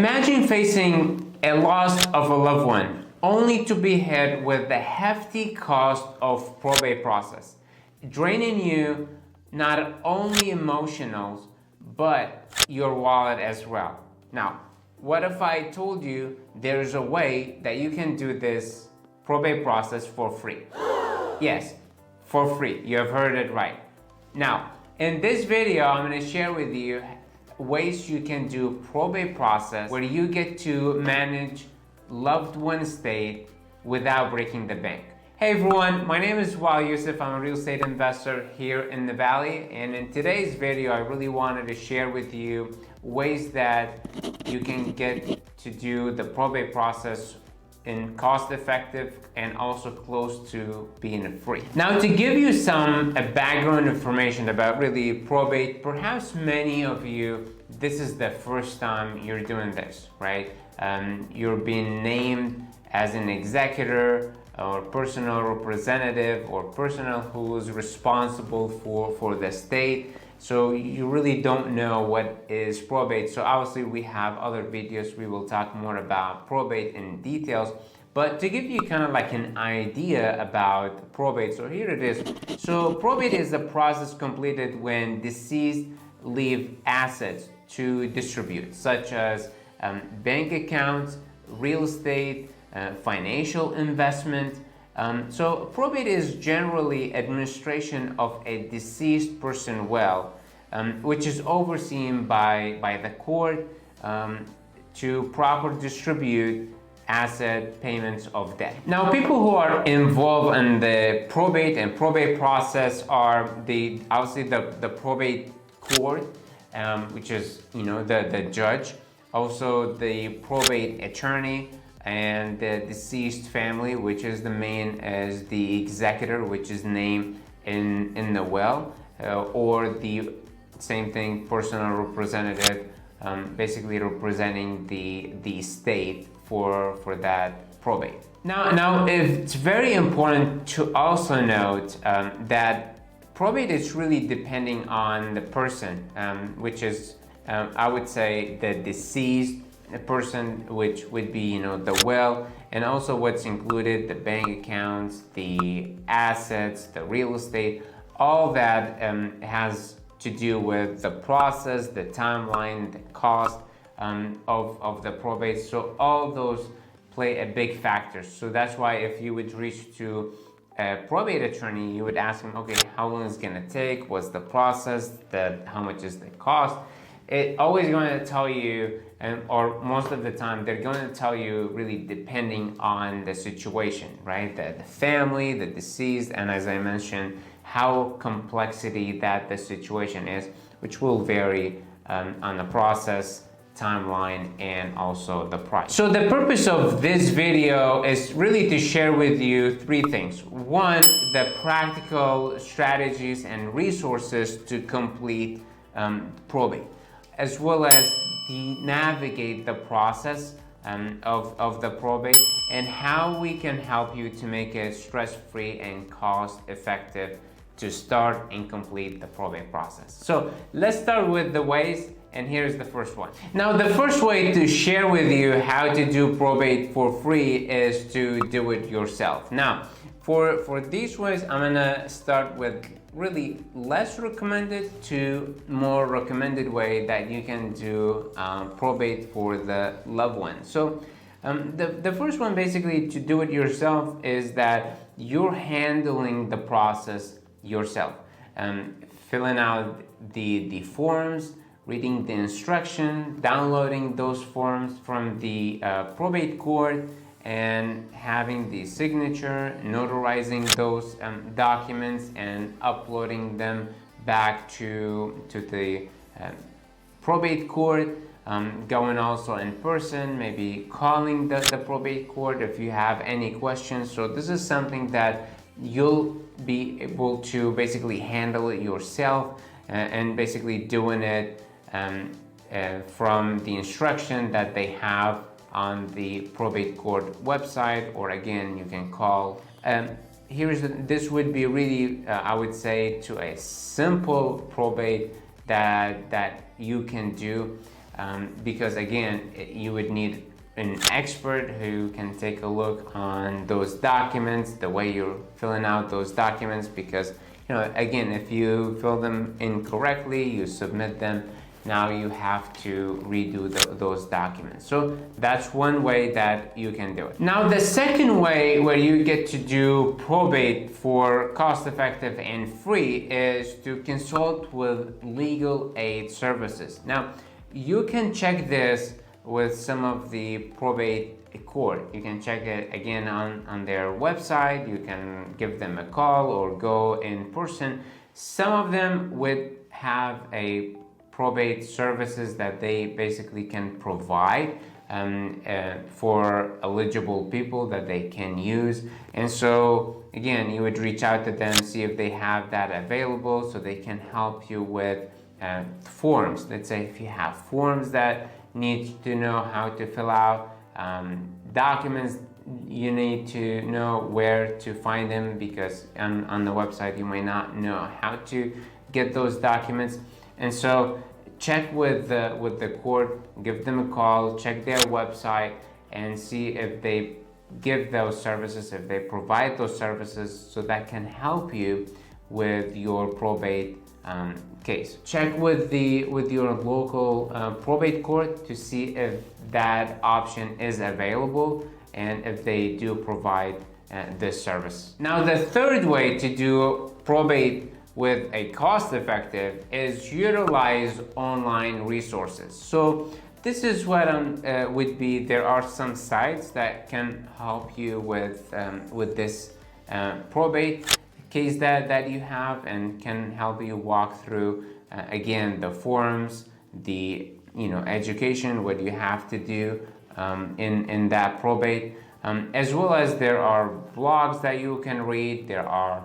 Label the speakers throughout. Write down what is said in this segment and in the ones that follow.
Speaker 1: Imagine facing a loss of a loved one only to be hit with the hefty cost of probate process, draining you not only emotional but your wallet as well. Now, what if I told you there's a way that you can do this probate process for free? Yes, for free. You have heard it right. Now, in this video, I'm going to share with you ways you can do probate process where you get to manage loved one estate without breaking the bank. Hey everyone, my name is Waleed Yousif. I'm a real estate investor here in the Valley, and in today's video I really wanted to share with you ways that you can get to do the probate process in cost effective and also close to being free. Now, to give you some background information about really probate, perhaps many of you, this is the first time you're doing this, right? You're being named as an executor or personal representative or person who's responsible for the estate. So you really don't know what is probate. So obviously we have other videos, we will talk more about probate in details. But to give you kind of like an idea about probate, so here it is. So probate is the process completed when deceased leave assets to distribute, such as bank accounts, real estate, financial investment. So probate is generally administration of a deceased person will, which is overseen by the court to properly distribute asset payments of debt. Now, people who are involved in the probate and probate process are obviously the probate court, which is the judge, also the probate attorney, and the deceased family, which is the main as the executor, which is named in the will, or the same thing, personal representative, basically representing the state for that probate. Now it's very important to also note that probate is really depending on the person, which is I would say the deceased person, which would be the will, and also what's included, the bank accounts, the assets, the real estate, all that has to do with the process, the timeline, the cost of the probate. So all those play a big factor. So that's why if you would reach to a probate attorney, you would ask him, okay, how long is it gonna take? What's the process? How much is the cost? It's always going to tell you, or most of the time, they're going to tell you really depending on the situation, right? The family, the deceased, and as I mentioned, how complexity that the situation is, which will vary on the process, timeline, and also the price. So the purpose of this video is really to share with you three things. One, the practical strategies and resources to complete probate, as well as navigate the process of the probate, and how we can help you to make it stress-free and cost-effective to start and complete the probate process. So let's start with the ways, and here's the first one. Now, the first way to share with you how to do probate for free is to do it yourself. Now, for these ways, I'm gonna start with really less recommended to more recommended way that you can do probate for the loved one. So the first one, basically, to do it yourself is that you're handling the process yourself, filling out the forms, reading the instruction, downloading those forms from the probate court, and having the signature, notarizing those documents and uploading them back to the probate court, going also in person, maybe calling the probate court if you have any questions. So this is something that you'll be able to basically handle it yourself, and basically doing it from the instruction that they have on the probate court website, or again, you can call. This would be really, I would say, to a simple probate that you can do. because again, you would need an expert who can take a look on those documents, the way you're filling out those documents, because again, if you fill them incorrectly, you submit them, now you have to redo those documents. So that's one way that you can do it. Now the second way where you get to do probate for cost effective and free is to consult with legal aid services. Now you can check this with some of the probate court. You can check it again on their website. You can give them a call or go in person. Some of them would have a probate services that they basically can provide for eligible people that they can use. And so again, you would reach out to them, see if they have that available, so they can help you with forms. Let's say if you have forms that need to know how to fill out, documents, you need to know where to find them, because on the website you may not know how to get those documents. And so check with the court, give them a call, check their website and see if they give those services, if they provide those services, so that can help you with your probate case. Check with your local probate court to see if that option is available and if they do provide this service. Now the third way to do probate with a cost effective is utilize online resources. So this is what would be, there are some sites that can help you with this probate case that you have, and can help you walk through again the forms, the education, what you have to do in that probate, as well as there are blogs that you can read, there are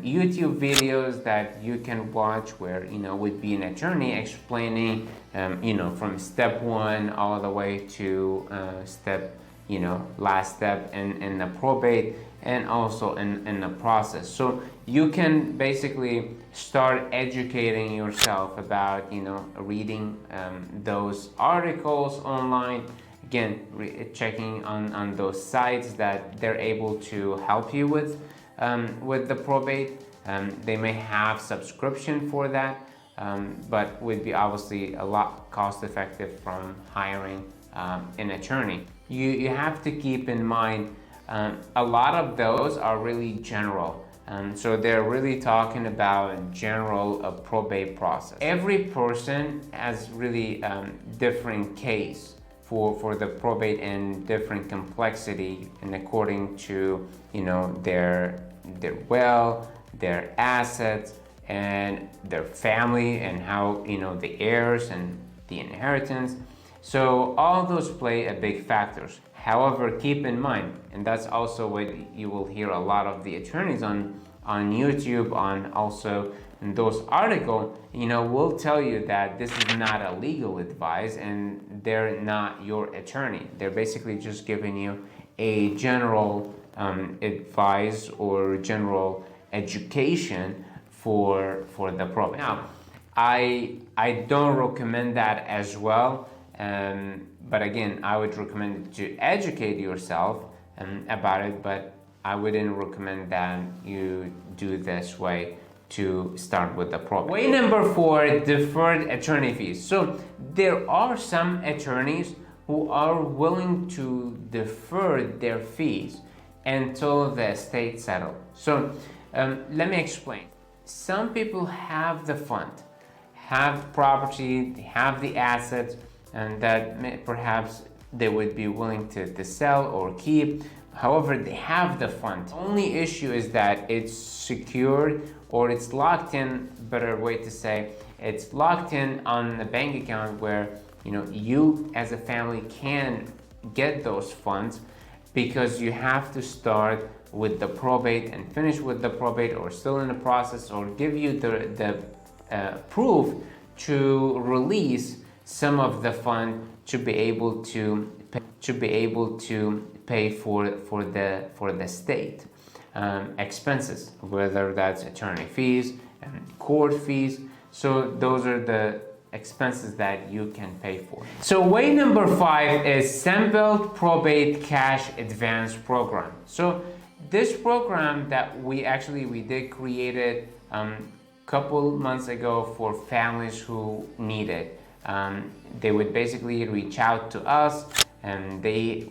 Speaker 1: YouTube videos that you can watch where would be an attorney explaining from step one all the way to last step in the probate, and also in the process. So you can basically start educating yourself about reading those articles online, again checking on those sites that they're able to help you with the probate. They may have subscription for that, but would be obviously a lot cost effective from hiring an attorney. You have to keep in mind a lot of those are really general. So they're really talking about general probate process. Every person has really different case for the probate and different complexity, and according to their will, their assets, and their family, and how the heirs and the inheritance. So all those play a big factors. However, keep in mind, and that's also what you will hear a lot of the attorneys on YouTube, on also in those articles, will tell you that this is not a legal advice and they're not your attorney. They're basically just giving you a general advice or general education for the probate. Now, I don't recommend that as well. But again, I would recommend to educate yourself about it, but I wouldn't recommend that you do this way to start with the probate. Way number 4, deferred attorney fees. So there are some attorneys who are willing to defer their fees until the estate settles. So let me explain. Some people have the fund, have property, they have the assets, and that perhaps they would be willing to sell or keep. However, they have the fund. The only issue is that it's secured, or it's locked in, better way to say, it's locked in on a bank account where you as a family can get those funds, because you have to start with the probate and finish with the probate, or still in the process, or give you the proof to release some of the fund to be able to pay for the state expenses, whether that's attorney fees and court fees. So those are the expenses that you can pay for. So way number 5 is Sunbelt Probate Cash Advance Program. So this program that we did create it couple months ago for families who need it. They would basically reach out to us, and they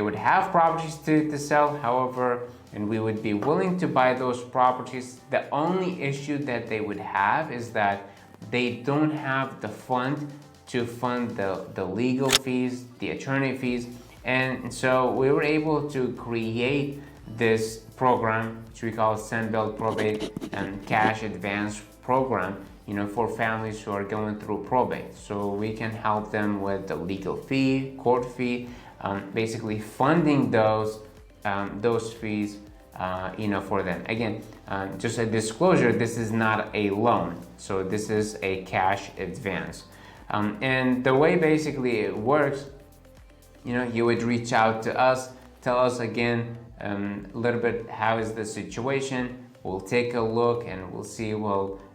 Speaker 1: would have properties to sell, however, and we would be willing to buy those properties. The only issue that they would have is that they don't have the fund to fund the legal fees, the attorney fees, and so we were able to create this program, which we call Sunbelt Probate and Cash Advance Program, for families who are going through probate. So we can help them with the legal fee, court fee, basically funding those fees, for them. Again, just a disclosure, this is not a loan, so this is a cash advance. And the way basically it works, you would reach out to us, tell us again a little bit how is the situation. We'll take a look and we'll see,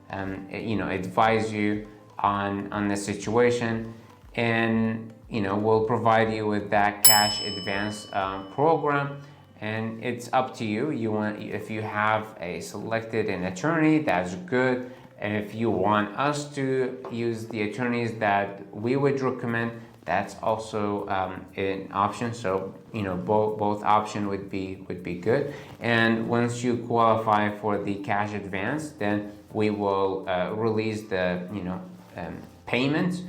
Speaker 1: advise you on the situation, and we'll provide you with that cash advance program. And it's up to you. If you have selected an attorney, that's good. And if you want us to use the attorneys that we would recommend, that's also an option. So both option would be good. And once you qualify for the cash advance, then we will release the payments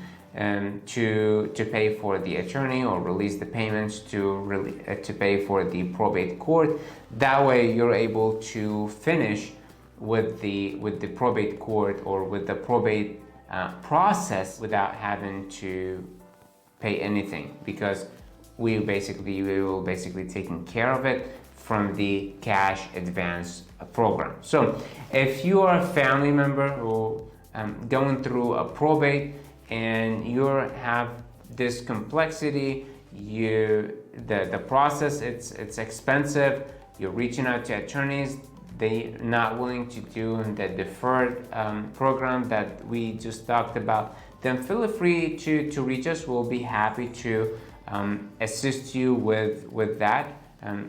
Speaker 1: to pay for the attorney, or release the payments to pay for the probate court. That way you're able to finish with the probate court or with the probate process without having to pay anything, because we will basically taking care of it from the cash advance program. So if you are a family member who going through a probate and you have this complexity, the process, it's expensive, you're reaching out to attorneys, they're not willing to do the deferred program that we just talked about, then feel free to reach us. We'll be happy to assist you with that.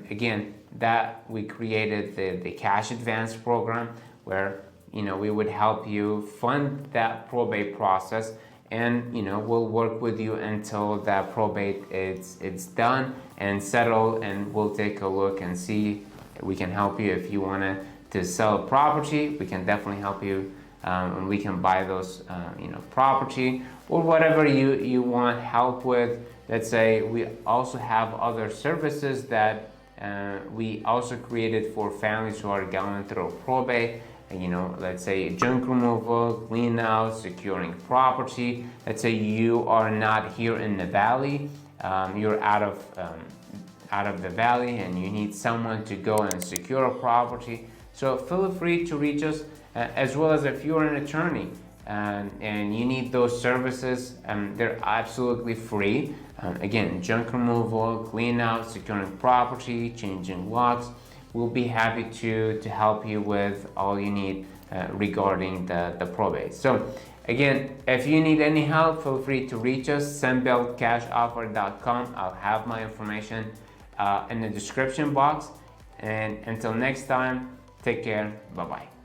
Speaker 1: Again, that we created the cash advance program, where we would help you fund that probate process, and we'll work with you until that probate it's done and settled, and we'll take a look and see we can help you. If you want to sell a property, we can definitely help you, and we can buy those property, or whatever you want help with. Let's say we also have other services that we also created for families who are going through probate. Let's say junk removal, clean out, securing property. Let's say you are not here in the valley, you're out of the valley, and you need someone to go and secure a property. So feel free to reach us, as well as if you're an attorney and you need those services, they're absolutely free. Again, junk removal, clean out, securing property, changing locks. We'll be happy to help you with all you need regarding the probate. So again, if you need any help, feel free to reach us, sunbeltcashoffer.com. I'll have my information in the description box. And until next time, take care. Bye-bye.